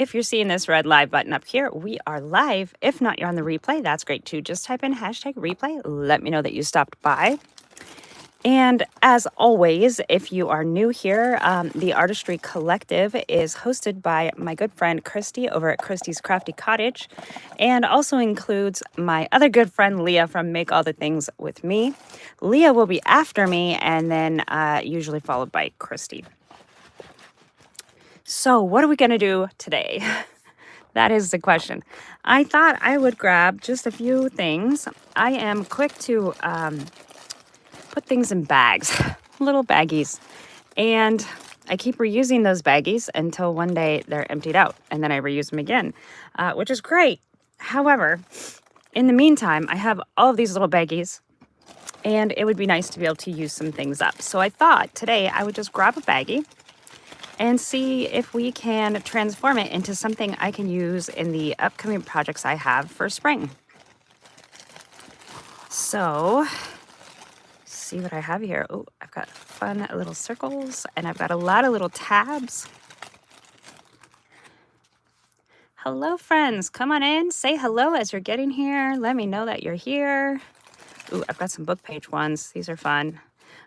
If you're seeing this red live button up here, we are live. If not, you're on the replay. That's great too. Just type in hashtag replay. Let me know that you stopped by. And as always, if you are new here, the Artistry Collective is hosted by my good friend Christy over at Christy's Crafty Cottage, and also includes my other good friend Leah from Make All the Things with Me. Leah will be after me, and then usually followed by Christy. So what are we going to do today? That is the question. I thought I would grab just a few things. I am quick to put things in bags, little baggies. And I keep reusing those baggies until one day they're emptied out, and then I reuse them again, which is great. However, in the meantime, I have all of these little baggies, and it would be nice to be able to use some things up. So I thought today I would just grab a baggie and see if we can transform it into something I can use in the upcoming projects I have for spring. So see what I have here. Oh, I've got fun little circles, and I've got a lot of little tabs. Hello, friends. Come on in. Say hello as you're getting here. Let me know that you're here. Ooh, I've got some book page ones. These are fun.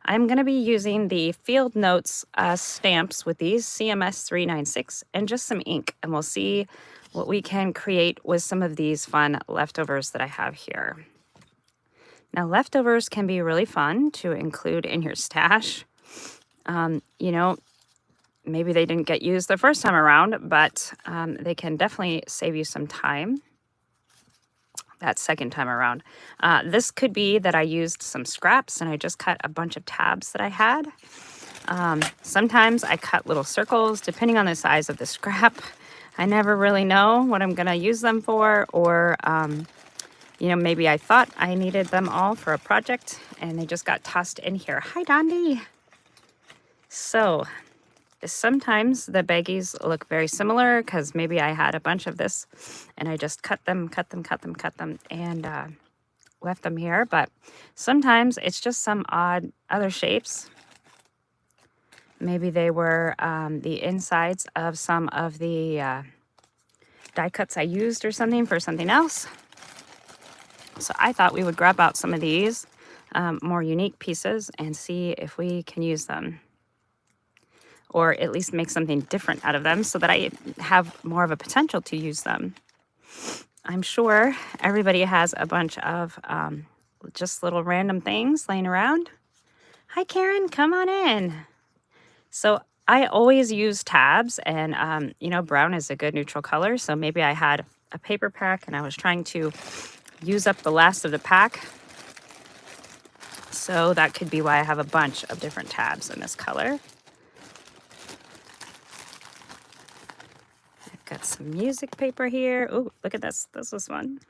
I'm going to be using the Field Notes stamps with these CMS 396 and just some ink, and we'll see what we can create with some of these fun leftovers that I have here. Now, leftovers can be really fun to include in your stash. You know, maybe they didn't get used the first time around, but they can definitely save you some time that second time around. This could be that I used some scraps and I just cut a bunch of tabs that I had. Sometimes I cut little circles depending on the size of the scrap. I never really know what I'm going to use them for, or you know, maybe I thought I needed them all for a project and they just got tossed in here. Hi, Dondi. So sometimes the baggies look very similar because maybe I had a bunch of this and I just cut them, and left them here. But sometimes it's just some odd other shapes. Maybe they were the insides of some of the die cuts I used or something for something else. So I thought we would grab out some of these more unique pieces and see if we can use them, or at least make something different out of them so that I have more of a potential to use them. I'm sure everybody has a bunch of just little random things laying around. Hi, Karen, come on in. So I always use tabs, and you know, brown is a good neutral color. So maybe I had a paper pack and I was trying to use up the last of the pack. So that could be why I have a bunch of different tabs in this color. I've got some music paper here. Oh, look at this. This is one.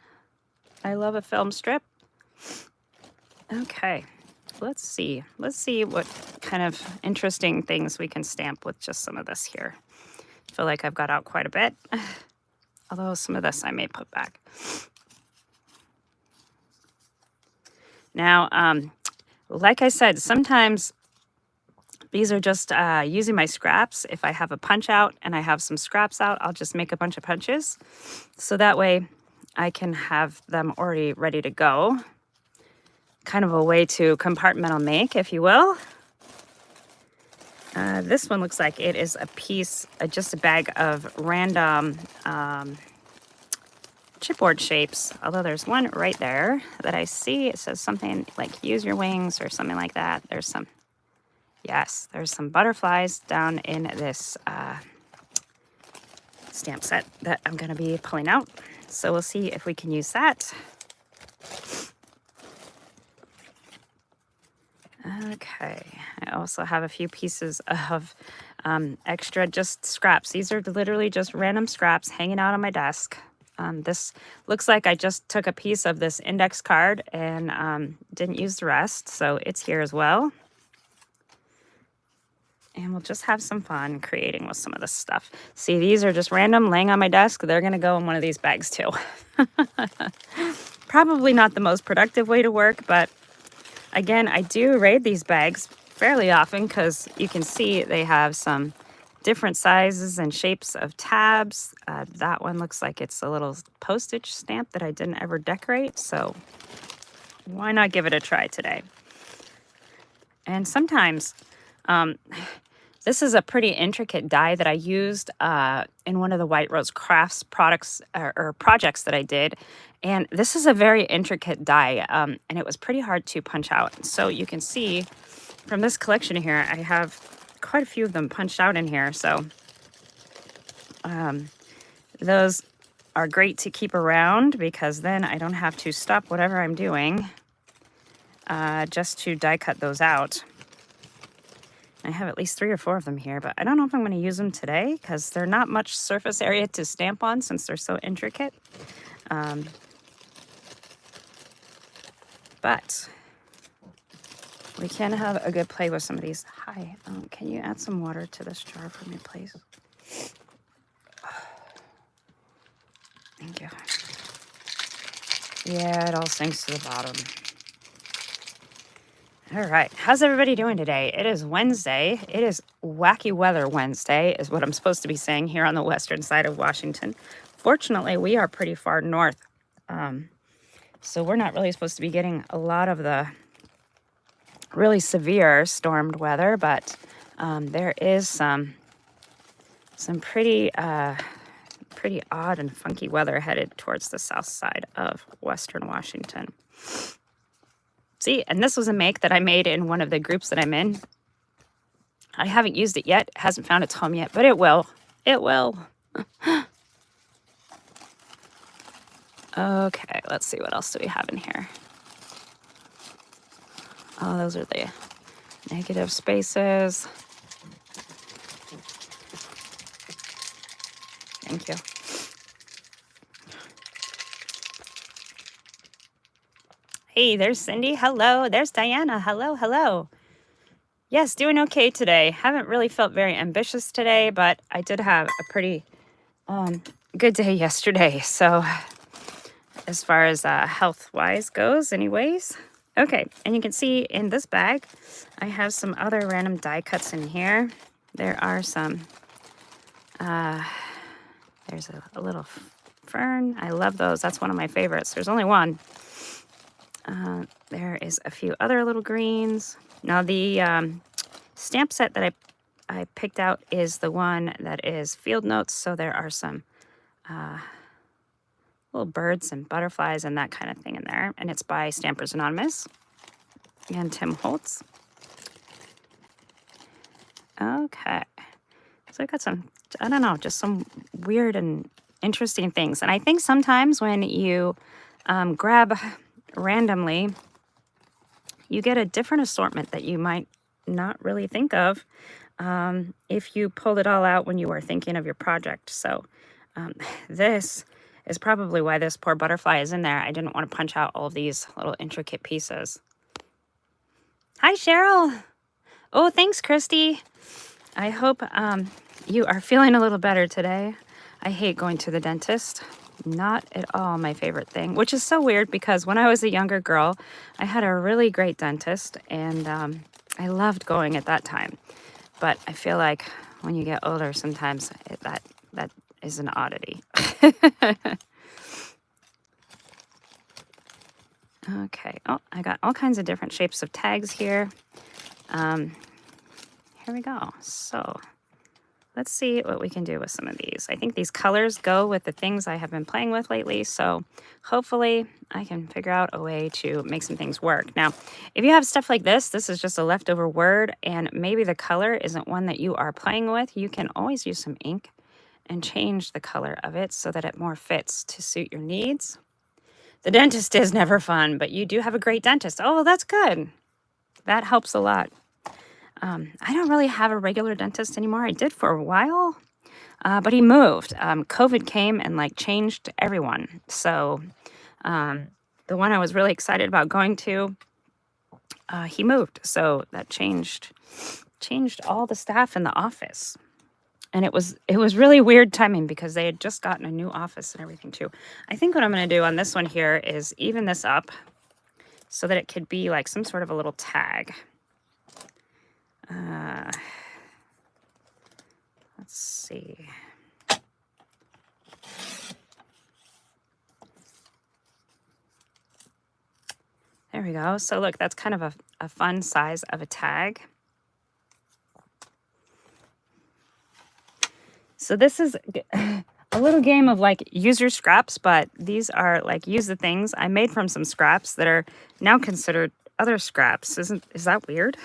I love a film strip. Okay, let's see. Let's see what kind of interesting things we can stamp with just some of this here. I feel like I've got out quite a bit, although some of this I may put back. Now, like I said, sometimes these are just using my scraps. If I have a punch out and I have some scraps out, I'll just make a bunch of punches. So that way I can have them already ready to go. Kind of a way to compartmental make, if you will. This one looks like it is a piece, just a bag of random chipboard shapes, although there's one right there that I see. It says something like use your wings or something like that. There's some, yes, there's some butterflies down in this stamp set that I'm going to be pulling out. So we'll see if we can use that. Okay, I also have a few pieces of extra just scraps. These are literally just random scraps hanging out on my desk. This looks like I just took a piece of this index card and didn't use the rest, so it's here as well. And we'll just have some fun creating with some of this stuff. See, these are just random laying on my desk. They're going to go in one of these bags too. Probably not the most productive way to work, but again, I do raid these bags fairly often because you can see they have some different sizes and shapes of tabs. That one looks like it's a little postage stamp that I didn't ever decorate, so why not give it a try today? And sometimes, this is a pretty intricate die that I used in one of the White Rose Crafts products or projects that I did. And this is a very intricate die, and it was pretty hard to punch out. So you can see from this collection here, I have quite a few of them punched out in here. So those are great to keep around because then I don't have to stop whatever I'm doing just to die cut those out. I have at least 3 or 4 of them here, but I don't know if I'm going to use them today because they're not much surface area to stamp on since they're so intricate. But we can have a good play with some of these. Hi, can you add some water to this jar for me, please? Thank you. Yeah, it all sinks to the bottom. All right, how's everybody doing today? It is Wednesday. It is Wacky Weather Wednesday is what I'm supposed to be saying here on the western side of Washington. Fortunately, we are pretty far north, so we're not really supposed to be getting a lot of the really severe stormed weather, but there is some pretty pretty odd and funky weather headed towards the south side of western Washington. See, and this was a make that I made in one of the groups that I'm in. I haven't used it yet, hasn't found its home yet, but it will. It will. Okay, let's see, what else do we have in here? Oh, those are the negative spaces. Thank you. Hey, there's Cindy. Hello. There's Diana. Hello, hello. Yes, doing okay today. Haven't really felt very ambitious today, but I did have a pretty good day yesterday. So as far as health-wise goes anyways. Okay, and you can see in this bag, I have some other random die cuts in here. There are some, there's a little fern. I love those. That's one of my favorites. There's only one. There is a few other little greens. Now the stamp set that I picked out is the one that is field notes. So there are some little birds and butterflies and that kind of thing in there. And it's by Stampers Anonymous and Tim Holtz. Okay. So I've got some, I don't know, just some weird and interesting things. And I think sometimes when you grab randomly, you get a different assortment that you might not really think of if you pulled it all out when you were thinking of your project. So this is probably why this poor butterfly is in there. I didn't want to punch out all of these little intricate pieces. Hi, Cheryl. Oh, thanks, Christy. I hope you are feeling a little better today. I hate going to the dentist. Not at all my favorite thing, which is so weird because when I was a younger girl, I had a really great dentist and I loved going at that time. But I feel like when you get older, sometimes that is an oddity. Okay. Oh, I got all kinds of different shapes of tags here. Here we go. So let's see what we can do with some of these. I think these colors go with the things I have been playing with lately. So hopefully I can figure out a way to make some things work. Now, if you have stuff like this is just a leftover word and maybe the color isn't one that you are playing with, you can always use some ink and change the color of it so that it more fits to suit your needs. The dentist is never fun, but you do have a great dentist. Oh, well, that's good. That helps a lot. I don't really have a regular dentist anymore. I did for a while, but he moved. COVID came and like changed everyone. So the one I was really excited about going to, he moved. So that changed all the staff in the office. And it was really weird timing because they had just gotten a new office and everything too. I think what I'm going to do on this one here is even this up so that it could be like some sort of a little tag. Let's see. There we go. So look, that's kind of a fun size of a tag. So this is a little game of like use your scraps, but these are like use the things I made from some scraps that are now considered other scraps. Is that weird?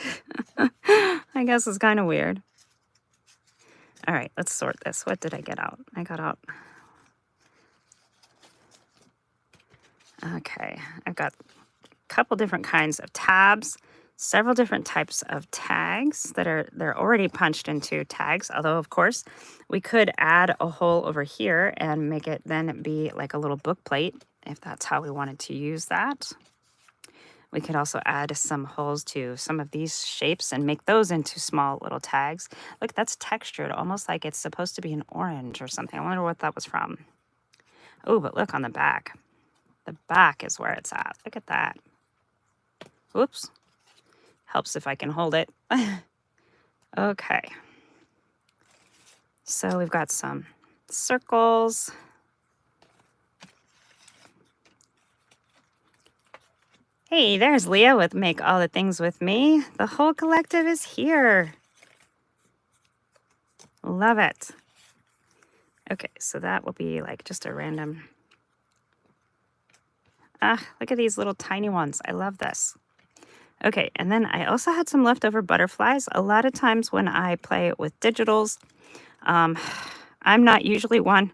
I guess it's kind of weird. All right, let's sort this. What did I get out? I got out. Okay, I've got a couple different kinds of tabs, several different types of tags they're already punched into tags, although of course we could add a hole over here and make it then be like a little book plate if that's how we wanted to use that. We could also add some holes to some of these shapes and make those into small little tags. Look, that's textured, almost like it's supposed to be an orange or something. I wonder what that was from. Oh, but look on the back. The back is where it's at. Look at that. Oops. Helps if I can hold it. Okay. So we've got some circles. Hey, there's Leah with Make All the Things With Me. The whole collective is here. Love it. Okay, so that will be like just a random... look at these little tiny ones. I love this. Okay, and then I also had some leftover butterflies. A lot of times when I play with digitals, I'm not usually one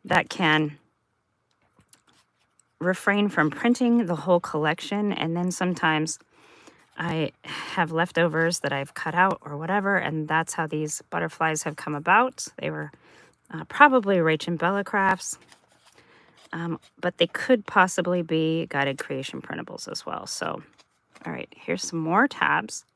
that can refrain from printing the whole collection, and then sometimes I have leftovers that I've cut out or whatever, and that's how these butterflies have come about. They were probably Rach and Bella crafts, but they could possibly be Guided Creation printables as well. So, all right, here's some more tabs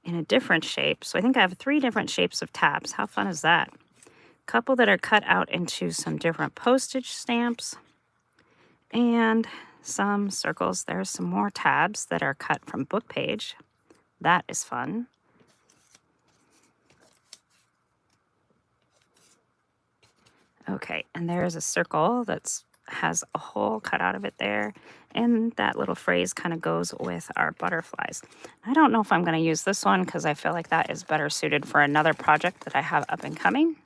in a different shape. So I think I have 3 different shapes of tabs. How fun is that? A couple that are cut out into some different postage stamps. And some circles. There's some more tabs that are cut from book page. That is fun. Okay, and there is a circle that has a hole cut out of it there. And that little phrase kind of goes with our butterflies. I don't know if I'm going to use this one because I feel like that is better suited for another project that I have up and coming.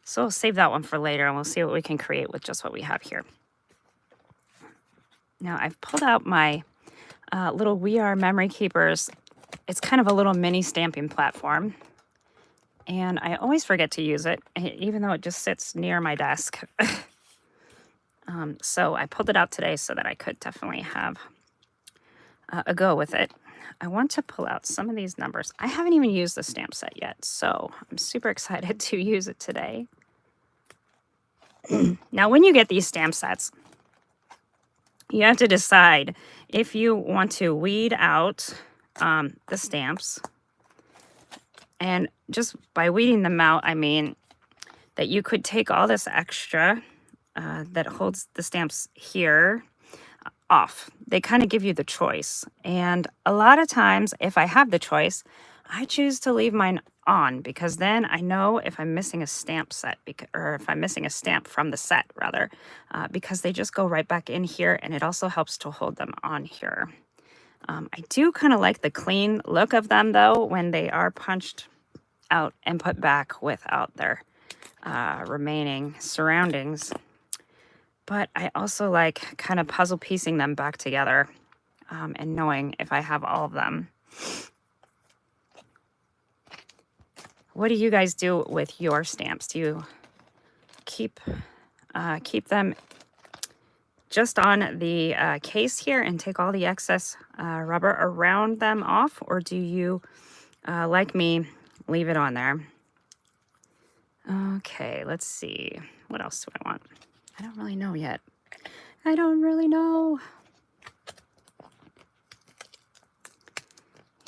So we'll save that one for later and we'll see what we can create with just what we have here. Now I've pulled out my little We Are Memory Keepers. It's kind of a little mini stamping platform. And I always forget to use it, even though it just sits near my desk. So I pulled it out today so that I could definitely have a go with it. I want to pull out some of these numbers. I haven't even used the stamp set yet, so I'm super excited to use it today. Now, when you get these stamp sets, you have to decide if you want to weed out the stamps. And just by weeding them out, I mean that you could take all this extra that holds the stamps here off. They kind of give you the choice. And a lot of times, if I have the choice, I choose to leave mine on because then I know if I'm missing a stamp set, or if I'm missing a stamp from the set, rather, because they just go right back in here, and it also helps to hold them on here. I do kind of like the clean look of them, though, when they are punched out and put back without their remaining surroundings. But I also like kind of puzzle piecing them back together and knowing if I have all of them. What do you guys do with your stamps? Do you keep them just on the case here and take all the excess rubber around them off? Or do you, like me, leave it on there? Okay, let's see. What else do I want? I don't really know yet. I don't really know.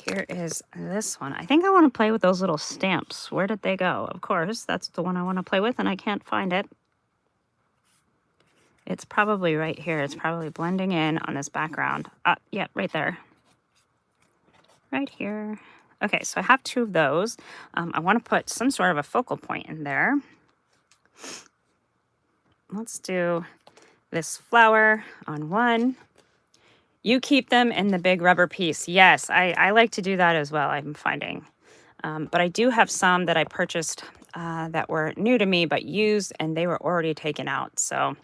Here is this one. I think I want to play with those little stamps. Where did they go? Of course, that's the one I want to play with, and I can't find it. It's probably right here. It's probably blending in on this background. Yeah, right there. Right here. Okay, so I have 2 of those. I want to put some sort of a focal point in there. Let's do this flower on one. You keep them in the big rubber piece. Yes, I like to do that as well, I'm finding. But I do have some that I purchased that were new to me but used, and they were already taken out. So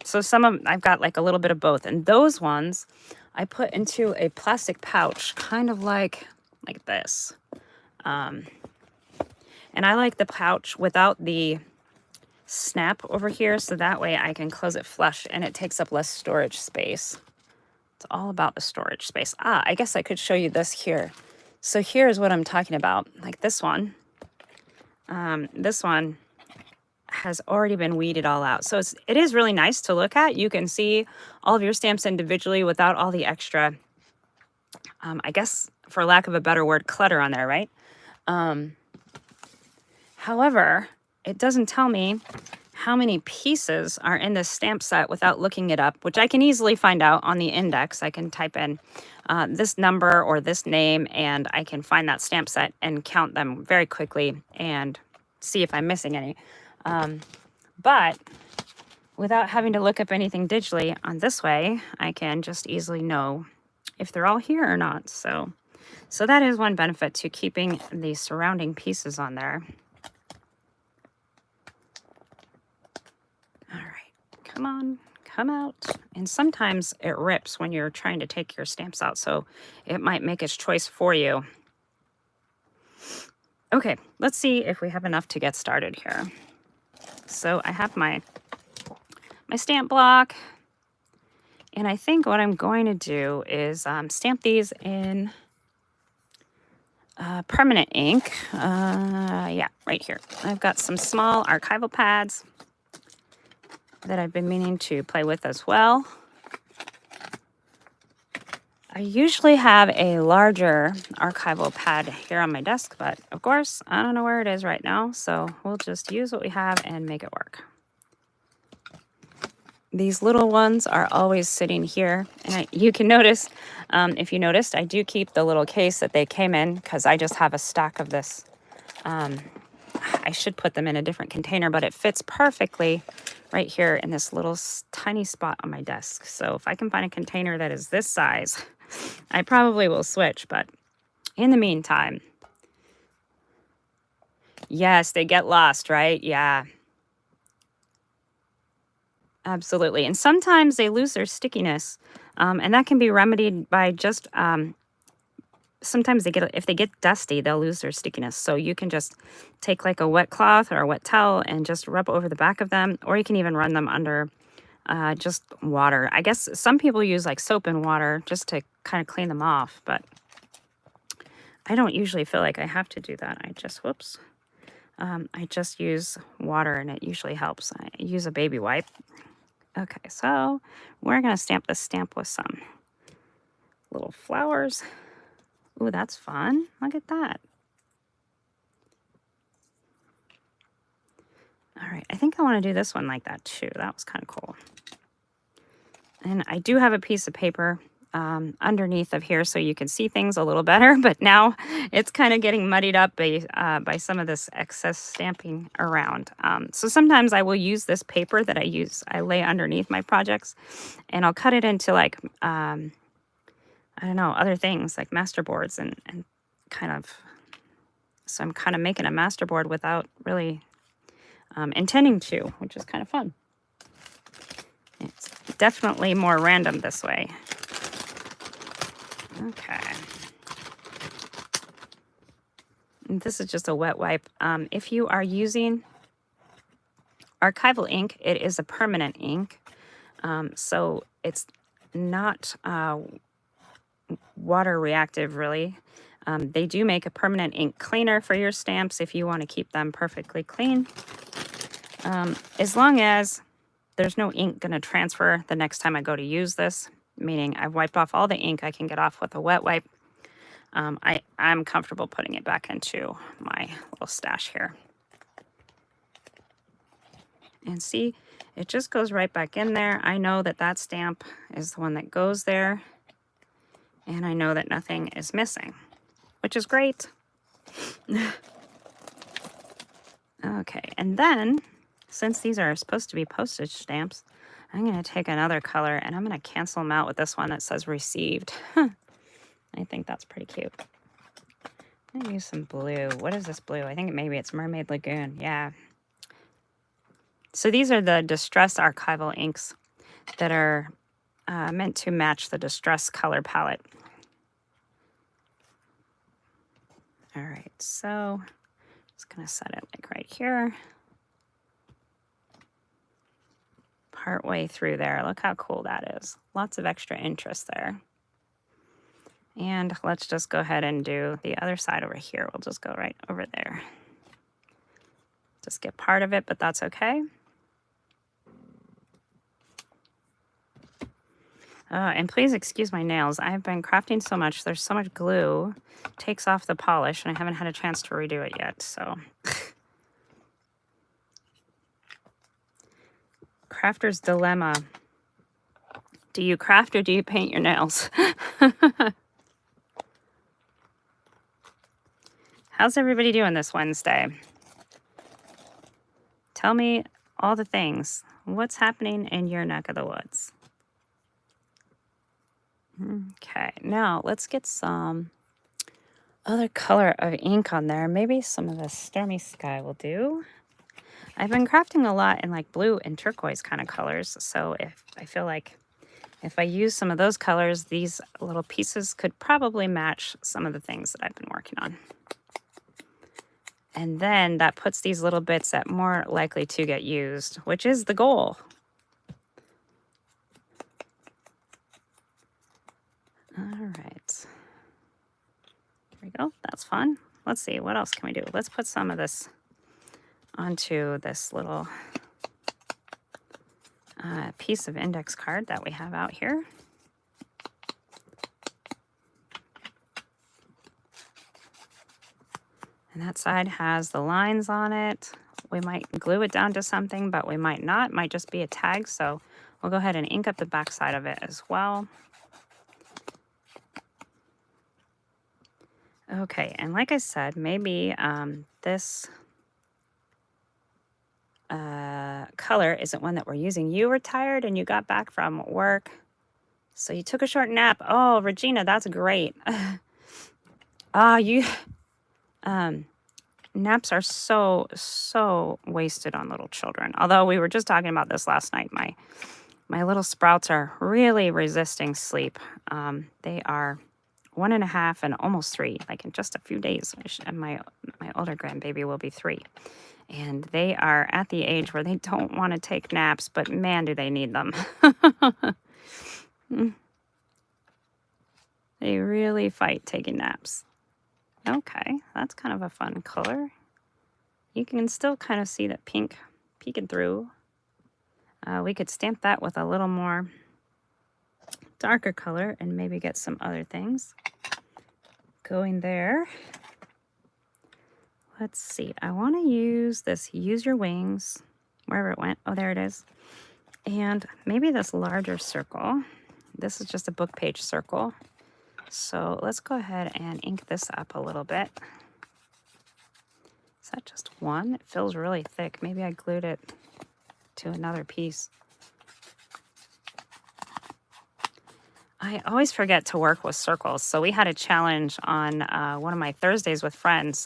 some of I've got like a little bit of both. And those ones I put into a plastic pouch, kind of like this. And I like the pouch without the snap over here, so that way I can close it flush and it takes up less storage space. It's all about the storage space. I guess I could show you this here. So here's what I'm talking about. Like this one. This one has already been weeded all out. So it is really nice to look at. You can see all of your stamps individually without all the extra, I guess, for lack of a better word, clutter on there, right? However, it doesn't tell me how many pieces are in this stamp set without looking it up, which I can easily find out on the index. I can type in this number or this name, and I can find that stamp set and count them very quickly and see if I'm missing any. But without having to look up anything digitally on this way, I can just easily know if they're all here or not. So that is one benefit to keeping the surrounding pieces on there. All right, come on, come out. And sometimes it rips when you're trying to take your stamps out, so it might make its choice for you. Okay, let's see if we have enough to get started here. So I have my stamp block, and I think what I'm going to do is stamp these in permanent ink. Yeah, right here. I've got some small archival pads that I've been meaning to play with as well. I usually have a larger archival pad here on my desk, but of course, I don't know where it is right now, so we'll just use what we have and make it work. These little ones are always sitting here, and you can notice, if you noticed, I do keep the little case that they came in because I just have a stack of this. I should put them in a different container, but it fits perfectly right here in this little tiny spot on my desk. So if I can find a container that is this size, I probably will switch, but in the meantime, yes, they get lost, right? Yeah, absolutely. And sometimes they lose their stickiness, and that can be remedied by just sometimes if they get dusty, they'll lose their stickiness. So you can just take like a wet cloth or a wet towel and just rub over the back of them, or you can even run them under just water. I guess some people use like soap and water just to kind of clean them off, but I don't usually feel like I have to do that. I just use water, and it usually helps. I use a baby wipe. Okay, so we're going to stamp this stamp with some little flowers. Ooh, that's fun. Look at that. All right, I think I want to do this one like that too. That was kind of cool. And I do have a piece of paper underneath of here so you can see things a little better, but now it's kind of getting muddied up by some of this excess stamping around. So sometimes I will use this paper that I lay underneath my projects, and I'll cut it into like, I don't know, other things like masterboards and kind of, so I'm kind of making a masterboard without really intending to, which is kind of fun. It's definitely more random this way. Okay. And this is just a wet wipe. If you are using archival ink, it is a permanent ink. So it's not water reactive, really. They do make a permanent ink cleaner for your stamps if you want to keep them perfectly clean. As long as there's no ink going to transfer the next time I go to use this, meaning I've wiped off all the ink I can get off with a wet wipe, I'm comfortable putting it back into my little stash here. And see, it just goes right back in there. I know that that stamp is the one that goes there, and I know that nothing is missing. which is great. Okay, and then, since these are supposed to be postage stamps, I'm going to take another color and I'm going to cancel them out with this one that says received. I think that's pretty cute. I'm going to use some blue. What is this blue? I think maybe it's Mermaid Lagoon. Yeah. So these are the Distress Archival inks that are meant to match the Distress color palette. All right, so just going to set it like right here. Part way through there. Look how cool that is. Lots of extra interest there. And let's just go ahead and do the other side over here. We'll just go right over there. Just get part of it, but that's okay. And please excuse my nails. I've been crafting so much. There's so much glue. Takes off the polish, and I haven't had a chance to redo it yet, so. Crafter's dilemma. Do you craft or do you paint your nails? How's everybody doing this Wednesday? Tell me all the things. What's happening in your neck of the woods? Okay, now let's get some other color of ink on there. Maybe some of the Stormy Sky will do. I've been crafting a lot in like blue and turquoise kind of colors, so if I feel like if I use some of those colors, these little pieces could probably match some of the things that I've been working on. And then that puts these little bits at more likely to get used, which is the goal. All right. There we go. That's fun. Let's see. What else can we do? Let's put some of this onto this little piece of index card that we have out here. And that side has the lines on it. We might glue it down to something, but we might not. It might just be a tag. So we'll go ahead and ink up the back side of it as well. Okay, and like I said, maybe this color isn't one that we're using. You were tired and you got back from work, so you took a short nap. Oh, Regina, that's great. Naps are so wasted on little children. Although we were just talking about this last night. My little sprouts are really resisting sleep. They are 1.5 and almost 3, like in just a few days. And my older grandbaby will be 3. And they are at the age where they don't want to take naps, but man, do they need them. They really fight taking naps. Okay, that's kind of a fun color. You can still kind of see that pink peeking through. We could stamp that with a little more darker color and maybe get some other things going there. Let's see. I want to use this Use Your Wings, wherever it went. Oh, there it is. And maybe this larger circle. This is just a book page circle. So let's go ahead and ink this up a little bit. Is that just one? It feels really thick. Maybe I glued it to another piece. I always forget to work with circles. So we had a challenge on one of my Thursdays with Friends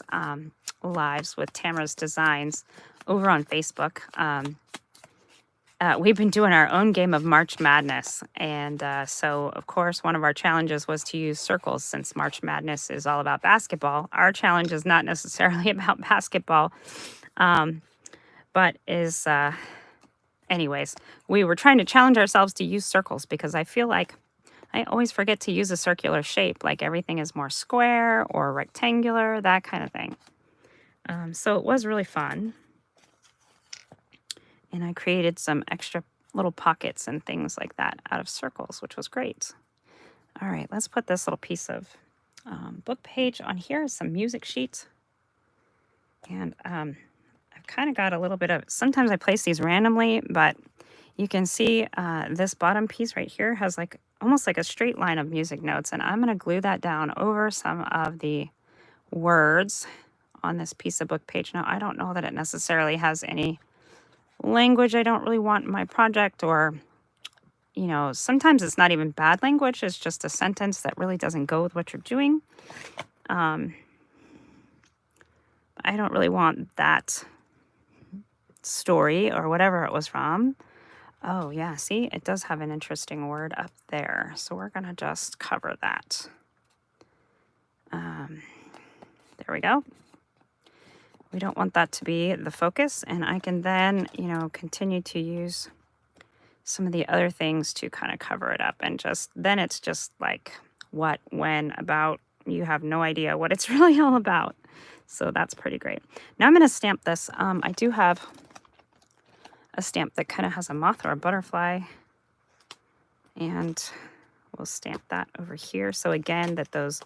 lives with Tamara's Designs over on Facebook. We've been doing our own game of March Madness. And so, of course, one of our challenges was to use circles since March Madness is all about basketball. Our challenge is not necessarily about basketball, but is, anyways, we were trying to challenge ourselves to use circles because I feel like I always forget to use a circular shape, like everything is more square or rectangular, that kind of thing. So it was really fun. And I created some extra little pockets and things like that out of circles, which was great. All right, let's put this little piece of book page on here, some music sheets. And I've kind of got a little bit of, sometimes I place these randomly, but you can see this bottom piece right here has like almost like a straight line of music notes. And I'm going to glue that down over some of the words on this piece of book page. Now, I don't know that it necessarily has any language I don't really want in my project, or, you know, sometimes it's not even bad language. It's just a sentence that really doesn't go with what you're doing. I don't really want that story or whatever it was from. Oh, yeah, see, it does have an interesting word up there. So we're going to just cover that. There we go. We don't want that to be the focus. And I can then, you know, continue to use some of the other things to kind of cover it up. And just then it's just like what, when, about. You have no idea what it's really all about. So that's pretty great. Now I'm going to stamp this. I do have a stamp that kind of has a moth or a butterfly. And we'll stamp that over here. So again, that those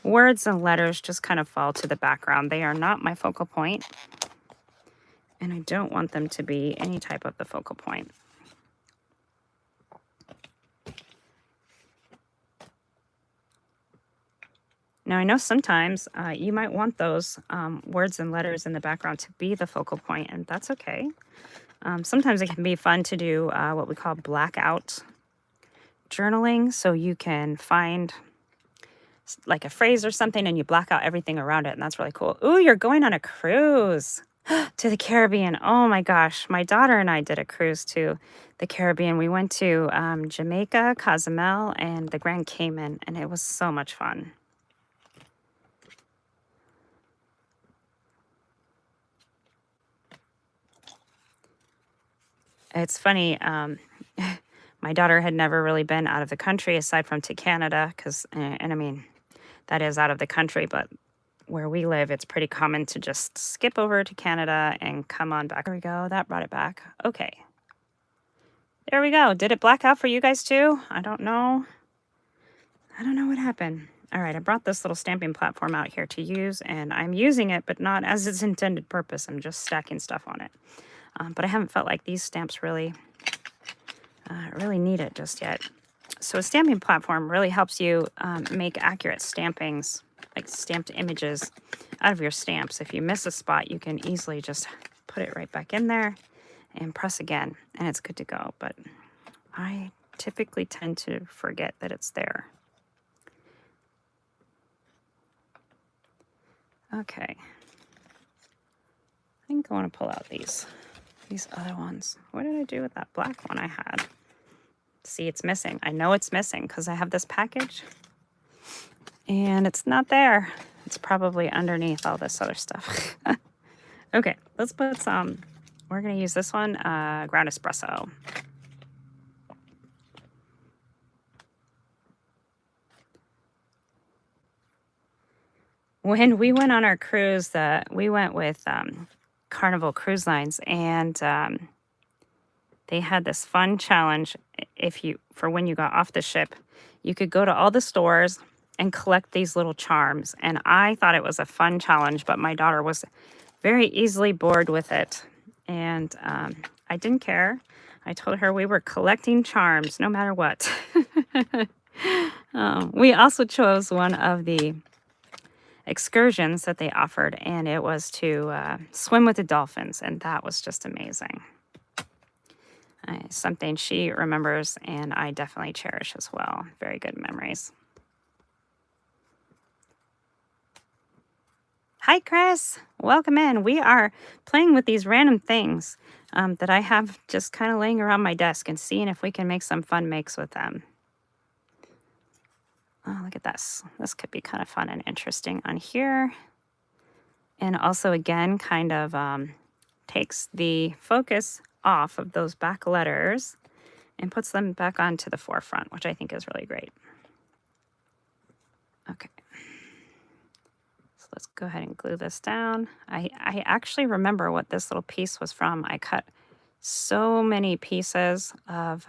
words and letters just kind of fall to the background. They are not my focal point. And I don't want them to be any type of the focal point. Now, I know sometimes you might want those words and letters in the background to be the focal point, and that's okay. Sometimes it can be fun to do what we call blackout journaling. So you can find like a phrase or something and you black out everything around it, and that's really cool. Ooh, you're going on a cruise to the Caribbean. Oh my gosh. My daughter and I did a cruise to the Caribbean. We went to Jamaica, Cozumel, and the Grand Cayman, and it was so much fun. It's funny, my daughter had never really been out of the country aside from to Canada, because, and I mean, that is out of the country, but where we live, it's pretty common to just skip over to Canada and come on back. There we go. That brought it back. Okay. There we go. Did it black out for you guys too? I don't know. I don't know what happened. All right, I brought this little stamping platform out here to use, and I'm using it, but not as its intended purpose. I'm just stacking stuff on it. But I haven't felt like these stamps really need it just yet. So a stamping platform really helps you make accurate stampings, like stamped images out of your stamps. If you miss a spot, you can easily just put it right back in there and press again, and it's good to go. But I typically tend to forget that it's there. Okay. I think I want to pull out these other ones. What did I do with that black one I had? See, it's missing. I know it's missing because I have this package and it's not there. It's probably underneath all this other stuff. Okay, let's put some. We're going to use this one, ground espresso. When we went on our cruise, we went with Carnival Cruise Lines, and they had this fun challenge. For when you got off the ship, you could go to all the stores and collect these little charms. And I thought it was a fun challenge, but my daughter was very easily bored with it. And I didn't care. I told her we were collecting charms no matter what. We also chose one of the excursions that they offered, and it was to swim with the dolphins, and that was just amazing. Something she remembers, and I definitely cherish as well. Very good memories. Hi, Chris. Welcome in. We are playing with these random things that I have just kind of laying around my desk and seeing if we can make some fun makes with them. Oh, look at this. This could be kind of fun and interesting on here. And also, again, kind of takes the focus off of those back letters and puts them back onto the forefront, which I think is really great. Okay. So let's go ahead and glue this down. I actually remember what this little piece was from. I cut so many pieces of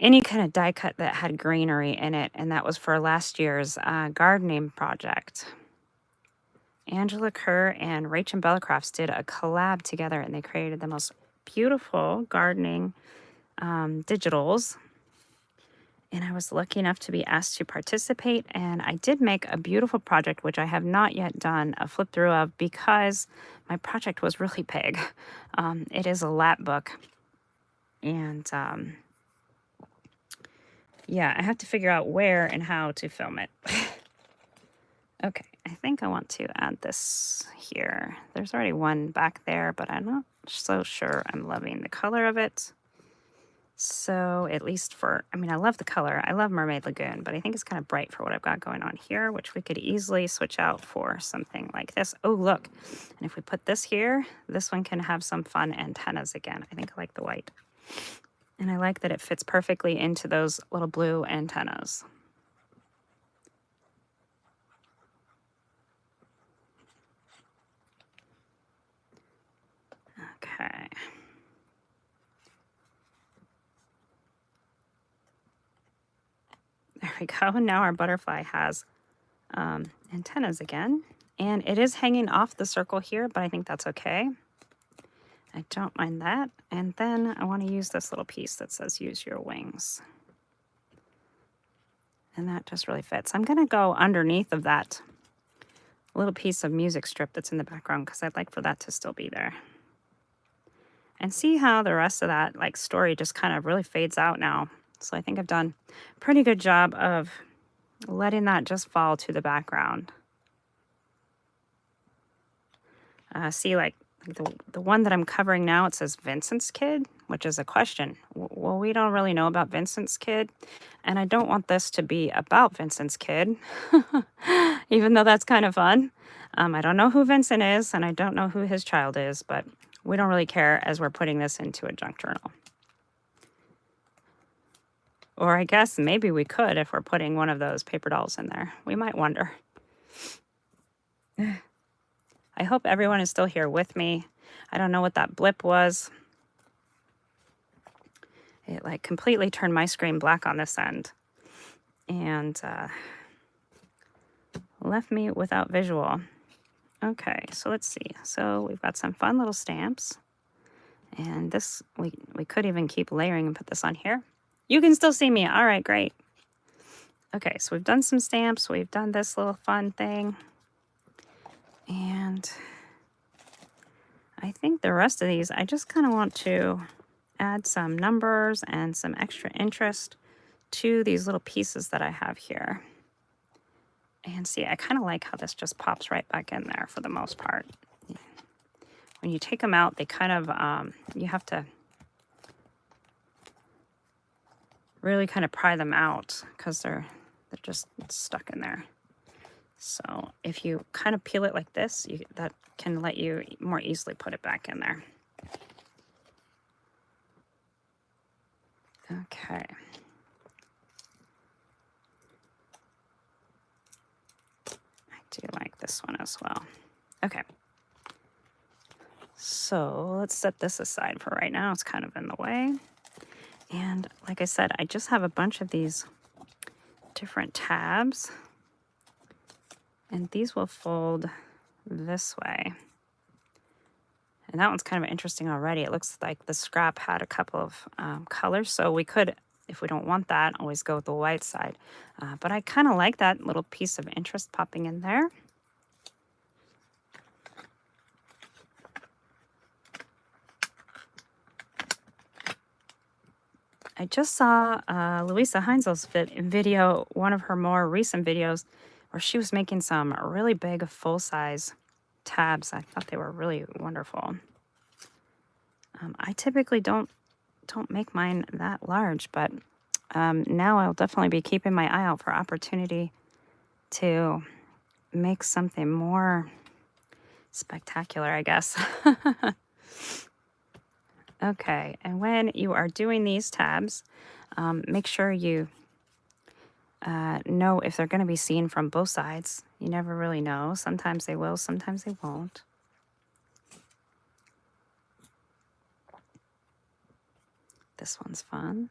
any kind of die cut that had greenery in it, and that was for last year's gardening project. Angela Kerr and Rachel Bellicrafts did a collab together, and they created the most beautiful gardening digitals. and I was lucky enough to be asked to participate, and I did make a beautiful project, which I have not yet done a flip through of because my project was really big. It is a lap book, and yeah, I have to figure out where and how to film it. Okay, I think I want to add this here. There's already one back there, but I'm not so sure I'm loving the color of it. So at least for, I mean, I love the color. I love Mermaid Lagoon, but I think it's kind of bright for what I've got going on here, which we could easily switch out for something like this. Oh, look. And if we put this here, this one can have some fun antennas again. I think I like the white. And I like that it fits perfectly into those little blue antennas. Okay. There we go. Now our butterfly has antennas again. And it is hanging off the circle here, but I think that's okay. I don't mind that. And then I want to use this little piece that says use your wings. And that just really fits. I'm going to go underneath of that little piece of music strip that's in the background because I'd like for that to still be there. And see how the rest of that like story just kind of really fades out now. So I think I've done a pretty good job of letting that just fall to the background. See, like the one that I'm covering now, it says Vincent's Kid, which is a question. Well, we don't really know about Vincent's Kid, and I don't want this to be about Vincent's Kid, even though that's kind of fun. I don't know who Vincent is, and I don't know who his child is, but we don't really care as we're putting this into a junk journal. Or I guess maybe we could if we're putting one of those paper dolls in there. We might wonder. I hope everyone is still here with me. I don't know what that blip was. It like completely turned my screen black on this end and left me without visual. Okay, so let's see. So we've got some fun little stamps. And this, we could even keep layering and put this on here. You can still see me. All right, great. Okay, so we've done some stamps. We've done this little fun thing. And I think the rest of these, I just kind of want to add some numbers and some extra interest to these little pieces that I have here. And see, I kind of like how this just pops right back in there for the most part. When you take them out, they kind of, you have to really kind of pry them out because they're just stuck in there. So if you kind of peel it like this, that can let you more easily put it back in there. Okay. I do like this one as well. Okay. So let's set this aside for right now. It's kind of in the way. And like I said, I just have a bunch of these different tabs. And these will fold this way. And that one's kind of interesting already. It looks like the scrap had a couple of colors. So we could, if we don't want that, always go with the white side. But I kind of like that little piece of interest popping in there. I just saw Louisa Heinzel's video, one of her more recent videos, where she was making some really big full-size tabs. I thought they were really wonderful. I typically don't make mine that large, but now I'll definitely be keeping my eye out for opportunity to make something more spectacular, I guess. Okay, and when you are doing these tabs, make sure you know if they're going to be seen from both sides. You never really know. Sometimes they will, sometimes they won't. This one's fun.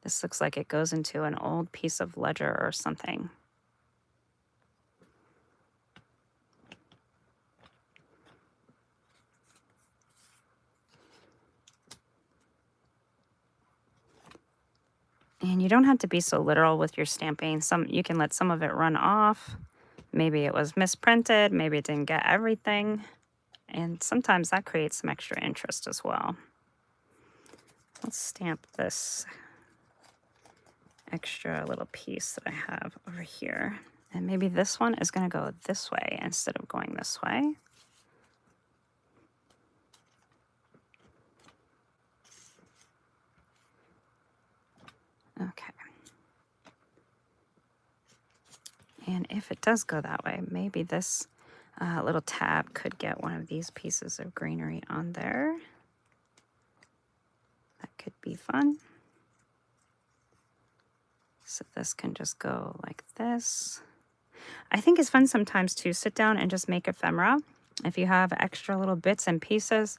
This looks like it goes into an old piece of ledger or something. And you don't have to be so literal with your stamping. You can let some of it run off. Maybe it was misprinted, maybe it didn't get everything. And sometimes that creates some extra interest as well. Let's stamp this extra little piece that I have over here. And maybe this one is going to go this way instead of going this way. Okay. And if it does go that way, maybe this little tab could get one of these pieces of greenery on there. That could be fun. So this can just go like this. I think it's fun sometimes to sit down and just make ephemera. If you have extra little bits and pieces,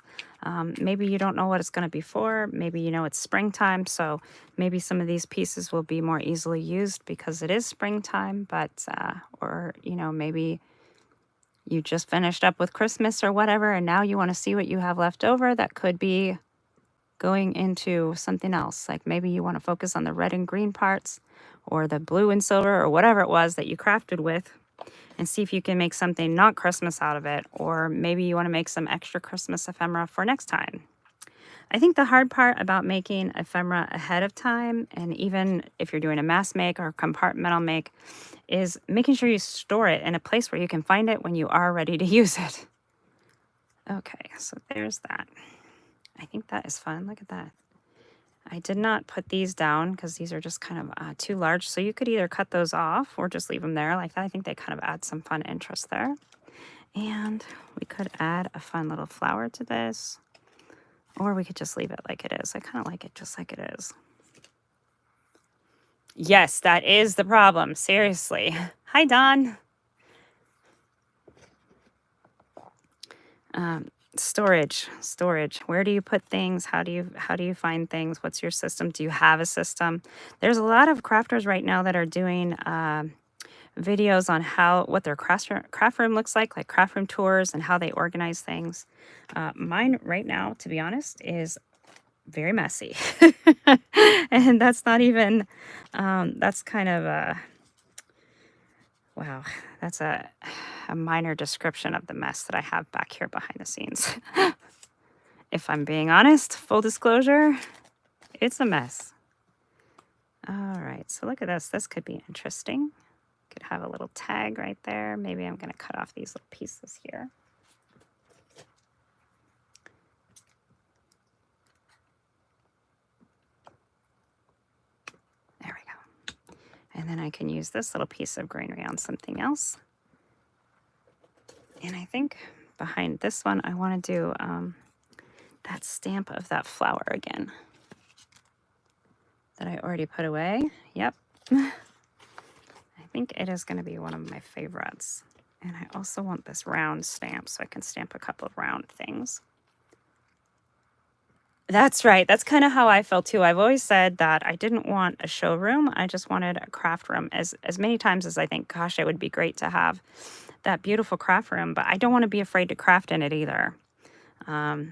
maybe you don't know what it's going to be for. Maybe you know it's springtime, so maybe some of these pieces will be more easily used because it is springtime. But or you know, maybe you just finished up with Christmas or whatever, and now you want to see what you have left over. That could be going into something else. Like maybe you want to focus on the red and green parts, or the blue and silver, or whatever it was that you crafted with, and see if you can make something not Christmas out of it. Or maybe you want to make some extra Christmas ephemera for next time. I think the hard part about making ephemera ahead of time, and even if you're doing a mass make or compartmental make, is making sure you store it in a place where you can find it when you are ready to use it. Okay, so there's that. I think that is fun. Look at that. I did not put these down because these are just kind of too large. So you could either cut those off or just leave them there like that. I think they kind of add some fun interest there. And we could add a fun little flower to this. Or we could just leave it like it is. I kind of like it just like it is. Yes, that is the problem. Seriously. Hi, Don. Storage. Where do you put things? How do you find things? What's your system? Do you have a system? There's a lot of crafters right now that are doing videos on what their craft room looks like craft room tours and how they organize things. Mine right now, to be honest, is very messy. And that's not even, that's kind of a, wow, that's a minor description of the mess that I have back here behind the scenes. If I'm being honest, full disclosure, it's a mess. All right, so look at this. This could be interesting. Could have a little tag right there. Maybe I'm going to cut off these little pieces here. There we go. And then I can use this little piece of greenery on something else. And I think behind this one, I want to do that stamp of that flower again that I already put away. Yep. I think it is going to be one of my favorites. And I also want this round stamp so I can stamp a couple of round things. That's right. That's kind of how I felt too. I've always said that I didn't want a showroom. I just wanted a craft room. As many times as I think, gosh, it would be great to have that beautiful craft room, but I don't want to be afraid to craft in it either. I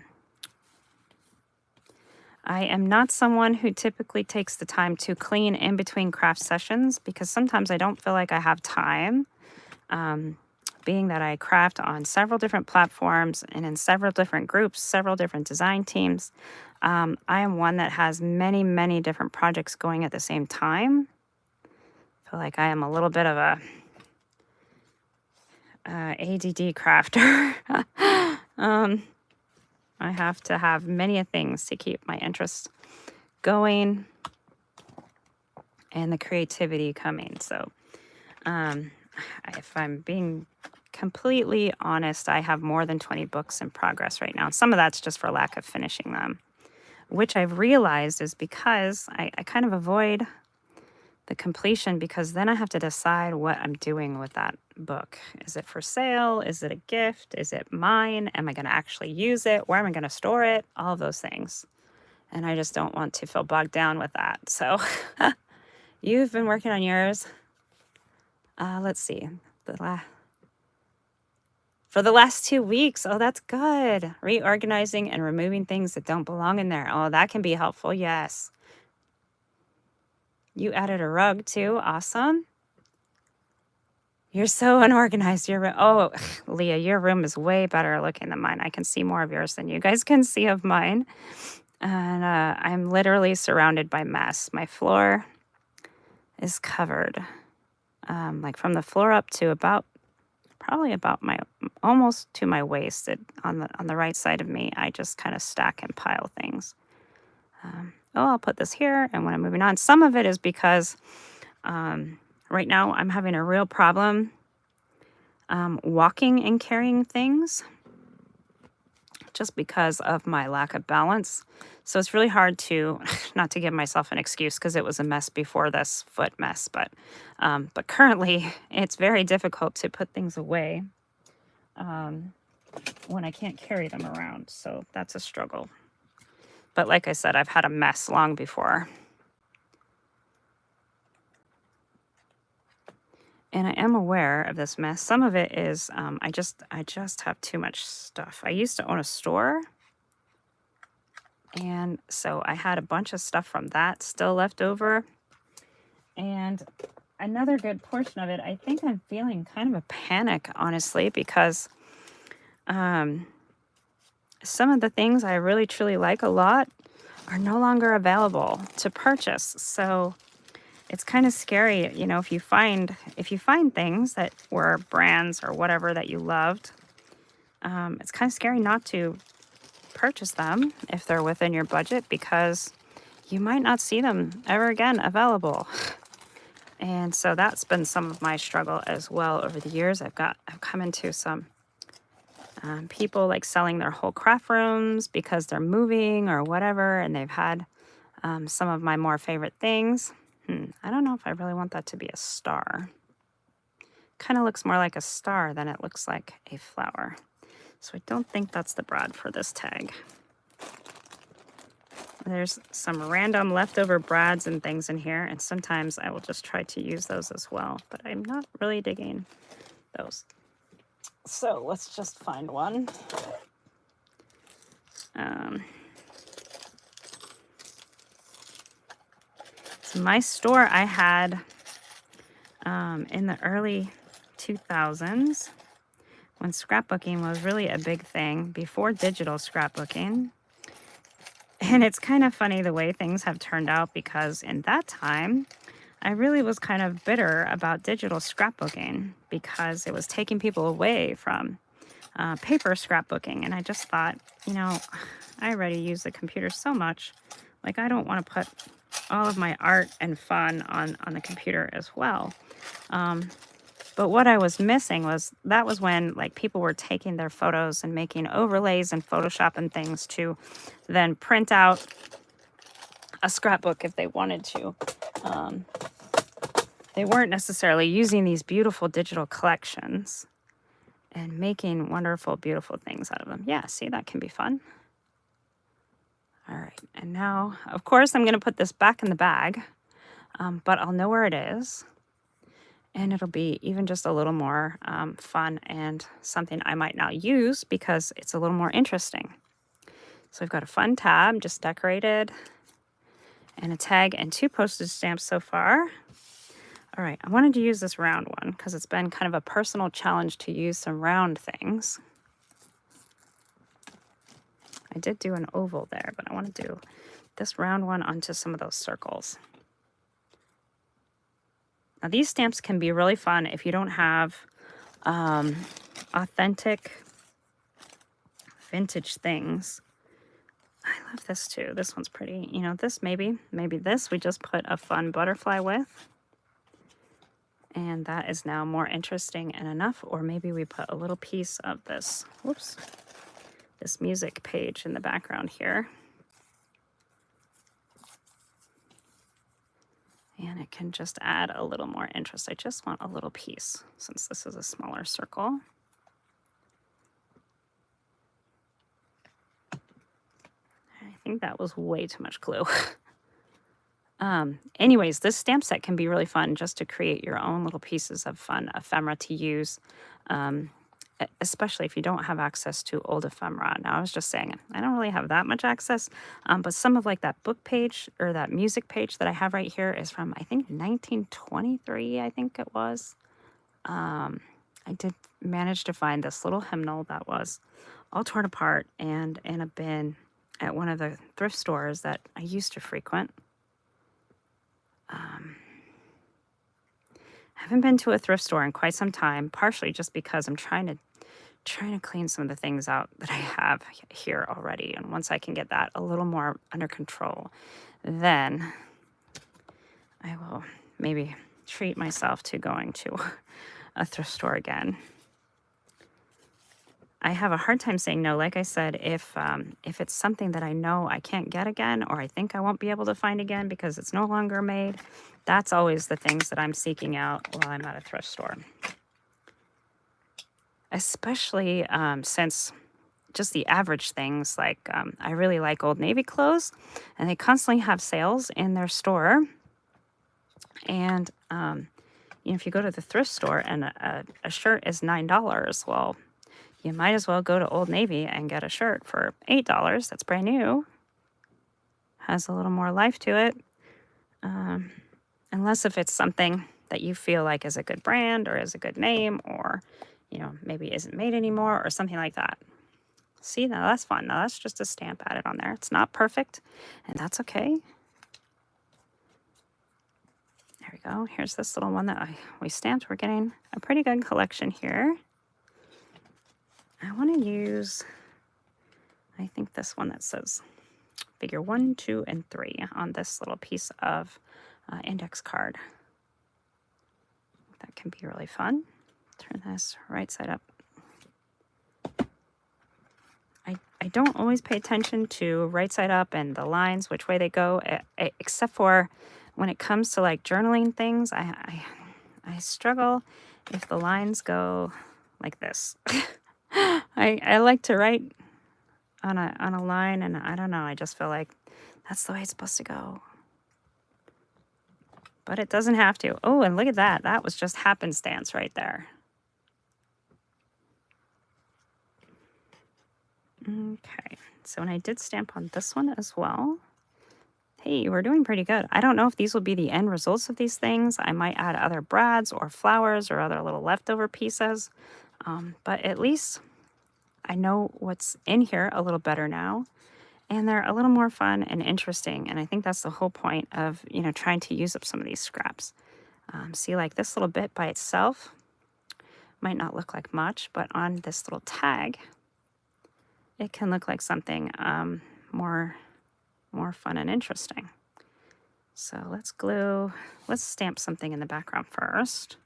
am not someone who typically takes the time to clean in between craft sessions because sometimes I don't feel like I have time. Being that I craft on several different platforms and in several different groups, several different design teams, I am one that has many, many different projects going at the same time. I feel like I am a little bit of a ADD crafter. I have to have many things to keep my interest going and the creativity coming. So if I'm being completely honest, I have more than 20 books in progress right now. Some of that's just for lack of finishing them, which I've realized is because I kind of avoid the completion because then I have to decide what I'm doing with that book. Is it for sale? Is it a gift? Is it mine? Am I going to actually use it? Where am I going to store it? All of those things. And I just don't want to feel bogged down with that. So you've been working on yours. Let's see. For the last 2 weeks. Oh, that's good. Reorganizing and removing things that don't belong in there. Oh, that can be helpful. Yes. You added a rug too. Awesome. You're so unorganized. Oh, Leah, your room is way better looking than mine. I can see more of yours than you guys can see of mine. And I'm literally surrounded by mess. My floor is covered, like from the floor up to probably about my almost to my waist. On the right side of me, I just kind of stack and pile things. I'll put this here, and when I'm moving on, some of it is because right now I'm having a real problem walking and carrying things, just because of my lack of balance. So it's really hard to, not to give myself an excuse because it was a mess before this foot mess, but currently it's very difficult to put things away when I can't carry them around. So that's a struggle. But like I said, I've had a mess long before. And I am aware of this mess. Some of it is I just have too much stuff. I used to own a store, and so I had a bunch of stuff from that still left over. And another good portion of it, I think I'm feeling kind of a panic, honestly, because some of the things I really truly like a lot are no longer available to purchase. So it's kind of scary, you know, if you find things that were brands or whatever that you loved, it's kind of scary not to purchase them if they're within your budget, because you might not see them ever again available. And so that's been some of my struggle as well over the years. I've come into some people like selling their whole craft rooms because they're moving or whatever, and they've had some of my more favorite things. I don't know if I really want that to be a star. Kind of looks more like a star than it looks like a flower. So I don't think that's the brad for this tag. There's some random leftover brads and things in here, and sometimes I will just try to use those as well, but I'm not really digging those. So let's just find one. My store I had in the early 2000s, when scrapbooking was really a big thing, before digital scrapbooking. And it's kind of funny the way things have turned out, because in that time I really was kind of bitter about digital scrapbooking because it was taking people away from paper scrapbooking. And I just thought, you know, I already use the computer so much, like I don't want to put all of my art and fun on the computer as well. But what I was missing was when like people were taking their photos and making overlays and Photoshop and things to then print out a scrapbook if they wanted to. They weren't necessarily using these beautiful digital collections and making wonderful, beautiful things out of them. Yeah, see, that can be fun. All right, and now, of course, I'm going to put this back in the bag, but I'll know where it is, and it'll be even just a little more fun and something I might now use because it's a little more interesting. So I've got a fun tab just decorated, and a tag and 2 postage stamps so far. All right, I wanted to use this round one because it's been kind of a personal challenge to use some round things. I did do an oval there, but I want to do this round one onto some of those circles. Now, these stamps can be really fun if you don't have authentic vintage things. I love this too. This one's pretty. You know, this maybe this we just put a fun butterfly with. And that is now more interesting and enough. Or maybe we put a little piece of this, whoops, this music page in the background here. And it can just add a little more interest. I just want a little piece since this is a smaller circle. I think that was way too much glue. Anyways, this stamp set can be really fun just to create your own little pieces of fun ephemera to use especially if you don't have access to old ephemera. Now, I was just saying, I don't really have that much access, but some of like that book page or that music page that I have right here is from, I think, 1923, I think it was. I did manage to find this little hymnal that was all torn apart and in a bin at one of the thrift stores that I used to frequent. I haven't been to a thrift store in quite some time, partially just because I'm trying to clean some of the things out that I have here already. And once I can get that a little more under control, then I will maybe treat myself to going to a thrift store again. I have a hard time saying no. Like I said, if it's something that I know I can't get again, or I think I won't be able to find again because it's no longer made, that's always the things that I'm seeking out while I'm at a thrift store. Especially since just the average things, like I really like Old Navy clothes, and they constantly have sales in their store. And if you go to the thrift store and a shirt is $9, well, you might as well go to Old Navy and get a shirt for $8 that's brand new. Has a little more life to it. Unless if it's something that you feel like is a good brand or is a good name, or, maybe isn't made anymore or something like that. See, now that's fun. Now that's just a stamp added on there. It's not perfect, and that's okay. There we go. Here's this little one that we stamped. We're getting a pretty good collection here. I want to use, I think, this one that says figure 1, 2, and 3 on this little piece of index card. That can be really fun. Turn this right side up. I don't always pay attention to right side up and the lines, which way they go, except for when it comes to like journaling things. I struggle if the lines go like this. I like to write on a line, and I don't know, I just feel like that's the way it's supposed to go. But it doesn't have to. Oh, and look at that. That was just happenstance right there. Okay, so when I did stamp on this one as well, hey, we're doing pretty good. I don't know if these will be the end results of these things. I might add other brads or flowers or other little leftover pieces. But at least I know what's in here a little better now. And they're a little more fun and interesting. And I think that's the whole point of, trying to use up some of these scraps. See, like this little bit by itself might not look like much, but on this little tag, it can look like something more fun and interesting. So let's stamp something in the background first.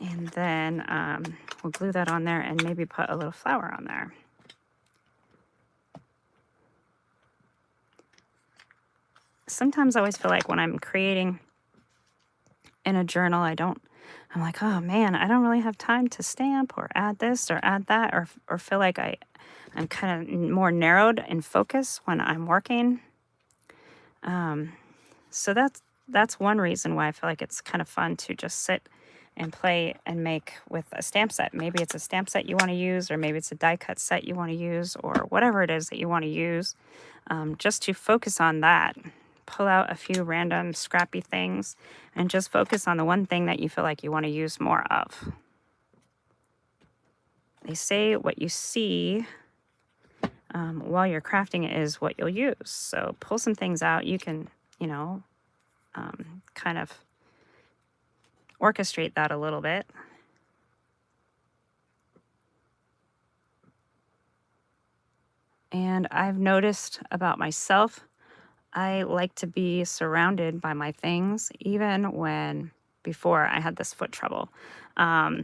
And then we'll glue that on there and maybe put a little flower on there. Sometimes I always feel like when I'm creating in a journal, I'm like, oh man, I don't really have time to stamp or add this or add that, or feel like I'm kind of more narrowed in focus when I'm working. So that's one reason why I feel like it's kind of fun to just sit and play and make with a stamp set. Maybe it's a stamp set you want to use, or maybe it's a die cut set you want to use, or whatever it is that you want to use, just to focus on that. Pull out a few random scrappy things and just focus on the one thing that you feel like you want to use more of. They say what you see while you're crafting it is what you'll use. So pull some things out. You can, kind of orchestrate that a little bit. And I've noticed about myself, I like to be surrounded by my things, even when before I had this foot trouble. I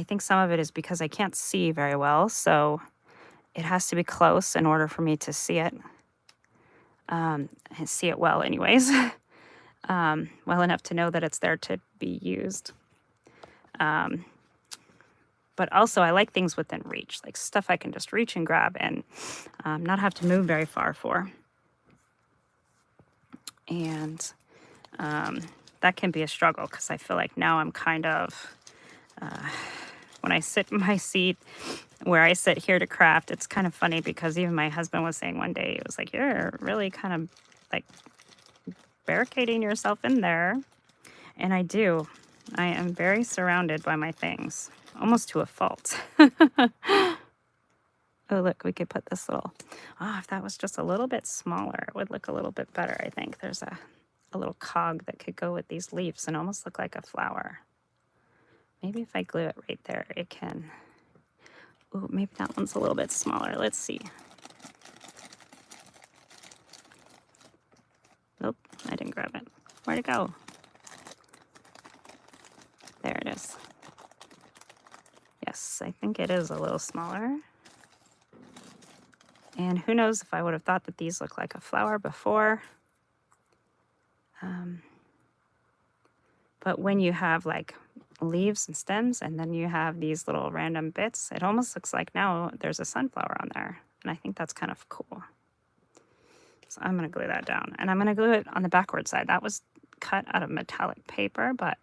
think some of it is because I can't see very well, so it has to be close in order for me to see it. And see it well anyways. Well enough to know that it's there to be used. But also I like things within reach, like stuff I can just reach and grab and not have to move very far for. And that can be a struggle because I feel like now I'm kind of when I sit in my seat where I sit here to craft, it's kind of funny because even my husband was saying one day, he was like, you're really kind of like barricading yourself in there. And I do. I am very surrounded by my things, almost to a fault. Oh, look, we could put this little, if that was just a little bit smaller, it would look a little bit better, I think. There's a little cog that could go with these leaves and almost look like a flower. Maybe if I glue it right there, it can. Ooh, maybe that one's a little bit smaller. Let's see. Nope, I didn't grab it. Where'd it go? There it is. Yes, I think it is a little smaller. And who knows if I would have thought that these look like a flower before. But when you have like leaves and stems and then you have these little random bits, it almost looks like now there's a sunflower on there. And I think that's kind of cool. So I'm going to glue that down. And I'm going to glue it on the backward side. That was cut out of metallic paper, but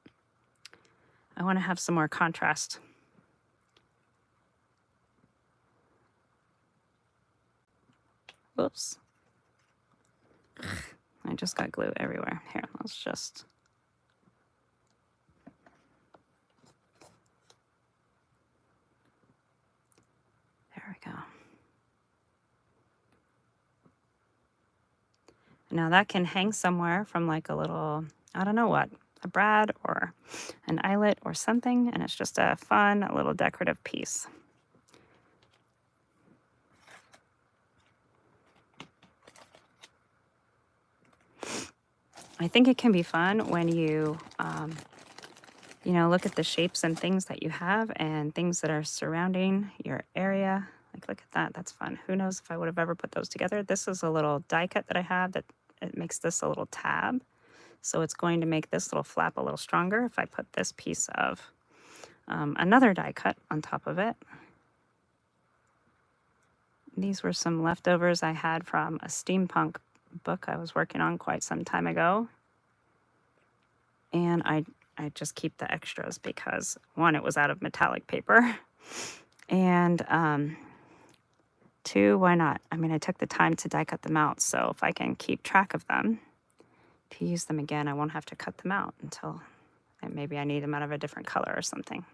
I want to have some more contrast. Whoops. I just got glue everywhere. Here, let's just... There we go. Now that can hang somewhere from like a little, I don't know what, a brad or an eyelet or something, and it's just a fun little decorative piece. I think it can be fun when you, look at the shapes and things that you have and things that are surrounding your area. Like, look at that. That's fun. Who knows if I would have ever put those together. This is a little die cut that I have that it makes this a little tab. So it's going to make this little flap a little stronger if I put this piece of another die cut on top of it. These were some leftovers I had from a steampunk book I was working on quite some time ago. And I just keep the extras because, one, it was out of metallic paper. And two, why not? I mean, I took the time to die cut them out. So if I can keep track of them, to use them again, I won't have to cut them out until maybe I need them out of a different color or something.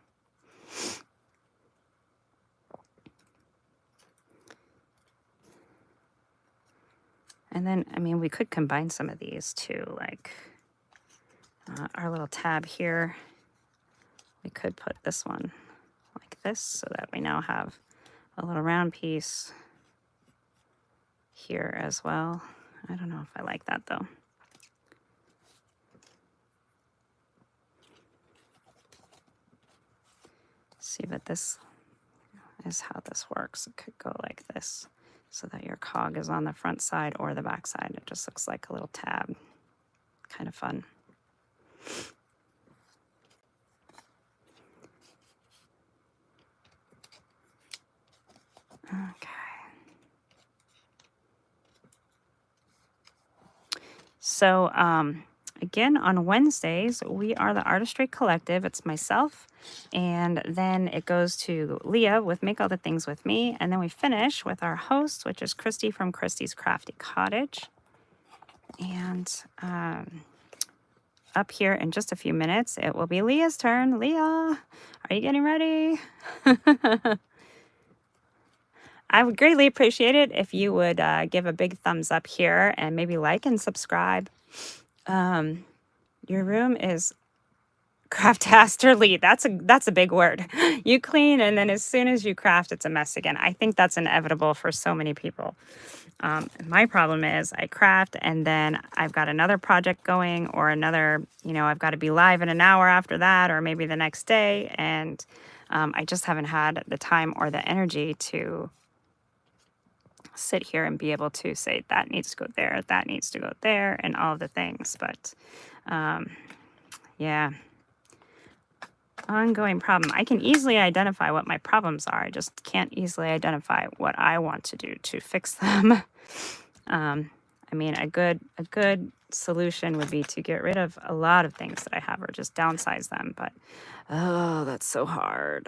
And then, I mean, we could combine some of these too, like our little tab here. We could put this one like this so that we now have a little round piece here as well. I don't know if I like that though. See, but this is how this works. It could go like this so that your cog is on the front side or the back side. It just looks like a little tab. Kind of fun. Okay. So, again, on Wednesdays, we are the Artistry Collective. It's myself, and then it goes to Leah with Make All the Things With Me, and then we finish with our host, which is Christy from Christy's Crafty Cottage. And up here in just a few minutes, it will be Leah's turn. Leah, are you getting ready? I would greatly appreciate it if you would give a big thumbs up here and maybe like and subscribe. Your room is craftasterly. That's a big word. You clean, and then as soon as you craft, it's a mess again. I think that's inevitable for so many people. My problem is I craft, and then I've got another project going, or another, I've got to be live in an hour after that, or maybe the next day, and I just haven't had the time or the energy to sit here and be able to say that needs to go there, that needs to go there, and all the things. But yeah, ongoing problem. I can easily identify what my problems are. I just can't easily identify what I want to do to fix them. I mean, a good solution would be to get rid of a lot of things that I have, or just downsize them. But oh, that's so hard.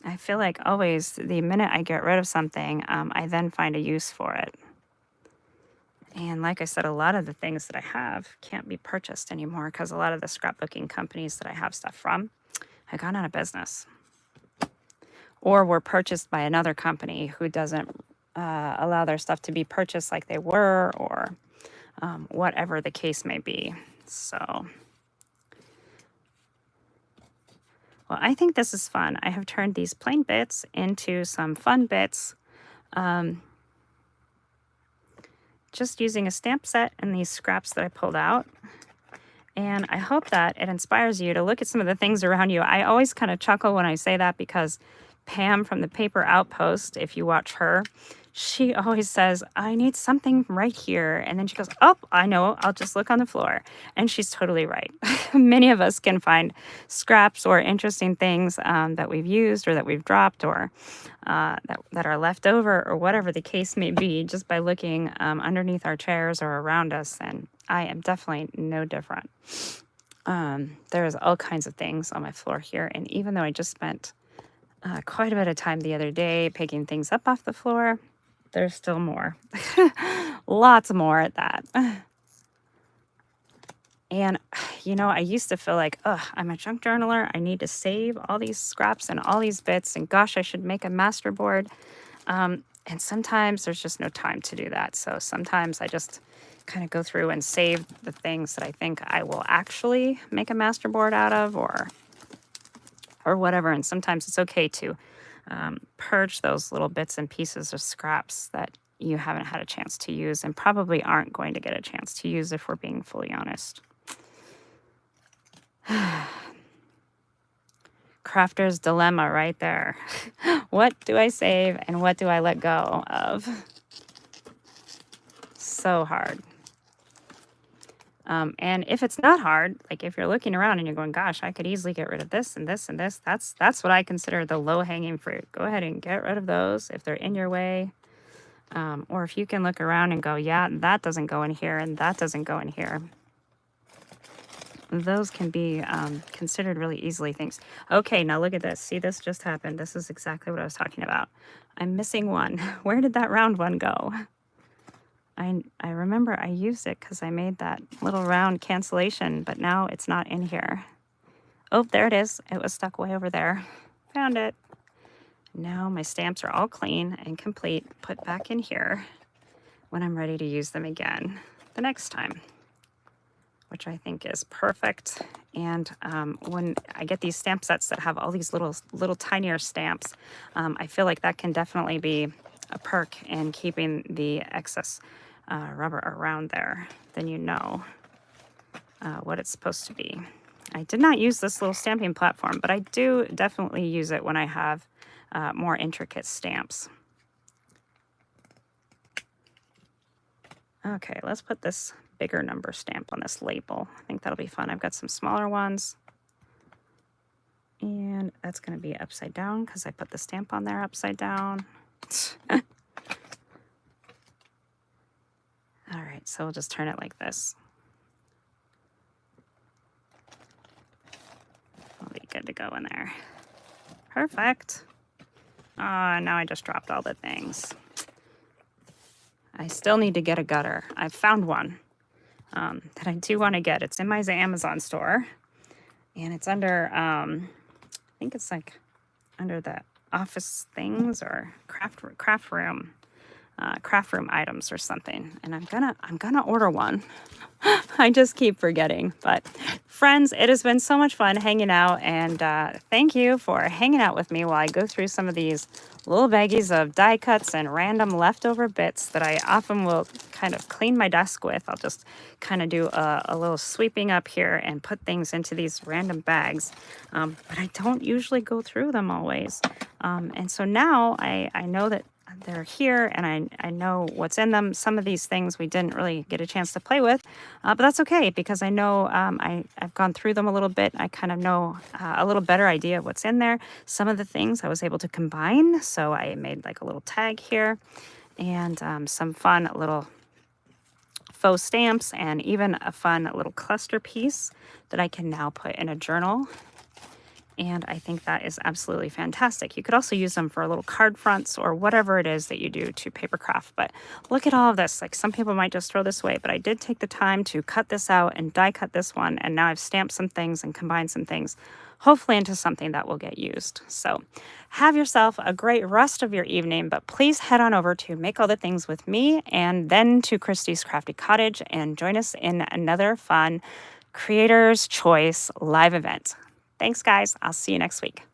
I feel like always the minute I get rid of something, I then find a use for it. And like I said, a lot of the things that I have can't be purchased anymore because a lot of the scrapbooking companies that I have stuff from have gone out of business or were purchased by another company who doesn't allow their stuff to be purchased like they were, or whatever the case may be. So, well, I think this is fun. I have turned these plain bits into some fun bits. Just using a stamp set and these scraps that I pulled out. And I hope that it inspires you to look at some of the things around you. I always kind of chuckle when I say that because Pam from the Paper Outpost, if you watch her, she always says, I need something right here. And then she goes, oh, I know, I'll just look on the floor. And she's totally right. Many of us can find scraps or interesting things that we've used or that we've dropped or that are left over or whatever the case may be just by looking underneath our chairs or around us. And I am definitely no different. There's all kinds of things on my floor here. And even though I just spent quite a bit of time the other day picking things up off the floor, there's still more. Lots more at that. And, you know, I used to feel like, ugh, I'm a junk journaler. I need to save all these scraps and all these bits. And gosh, I should make a master board. And sometimes there's just no time to do that. So sometimes I just kind of go through and save the things that I think I will actually make a master board out of or whatever. And sometimes it's okay to purge those little bits and pieces of scraps that you haven't had a chance to use and probably aren't going to get a chance to use if we're being fully honest. Crafter's dilemma right there. What do I save and what do I let go of? So hard. And if it's not hard, like if you're looking around and you're going, gosh, I could easily get rid of this and this and this, that's what I consider the low-hanging fruit. Go ahead and get rid of those if they're in your way. Or if you can look around and go, yeah, that doesn't go in here and that doesn't go in here. Those can be considered really easily things. Okay, now look at this. See, this just happened. This is exactly what I was talking about. I'm missing one. Where did that round one go? I remember I used it because I made that little round cancellation, but now it's not in here. Oh, there it is. It was stuck way over there. Found it. Now my stamps are all clean and complete, put back in here when I'm ready to use them again the next time, which I think is perfect. And when I get these stamp sets that have all these little tinier stamps, I feel like that can definitely be a perk in keeping the excess rubber around there. Then you know what it's supposed to be. I did not use this little stamping platform, but I do definitely use it when I have more intricate stamps. Okay, let's put this bigger number stamp on this label. I think that'll be fun. I've got some smaller ones. And that's going to be upside down because I put the stamp on there upside down. All right, so we'll just turn it like this. I'll be good to go in there. Perfect. Now I just dropped all the things. I still need to get a gutter. I've found one that I do want to get. It's in my Amazon store. And it's under, I think it's like under the office things or craft room items or something. And I'm gonna order one. I just keep forgetting. But friends, it has been so much fun hanging out, and thank you for hanging out with me while I go through some of these little baggies of die cuts and random leftover bits that I often will kind of clean my desk with. I'll just kind of do a little sweeping up here and put things into these random bags. But I don't usually go through them always. And so now I know that they're here and I know what's in them. Some of these things we didn't really get a chance to play with, but that's okay because I know I've gone through them a little bit. I kind of know a little better idea of what's in there. Some of the things I was able to combine, so I made like a little tag here and some fun little faux stamps and even a fun little cluster piece that I can now put in a journal. And I think that is absolutely fantastic. You could also use them for little card fronts or whatever it is that you do to paper craft. But look at all of this. Like, some people might just throw this away, but I did take the time to cut this out and die cut this one. And now I've stamped some things and combined some things, hopefully into something that will get used. So have yourself a great rest of your evening, but please head on over to Make All the Things with me and then to Christy's Crafty Cottage and join us in another fun Creator's Choice live event. Thanks, guys. I'll see you next week.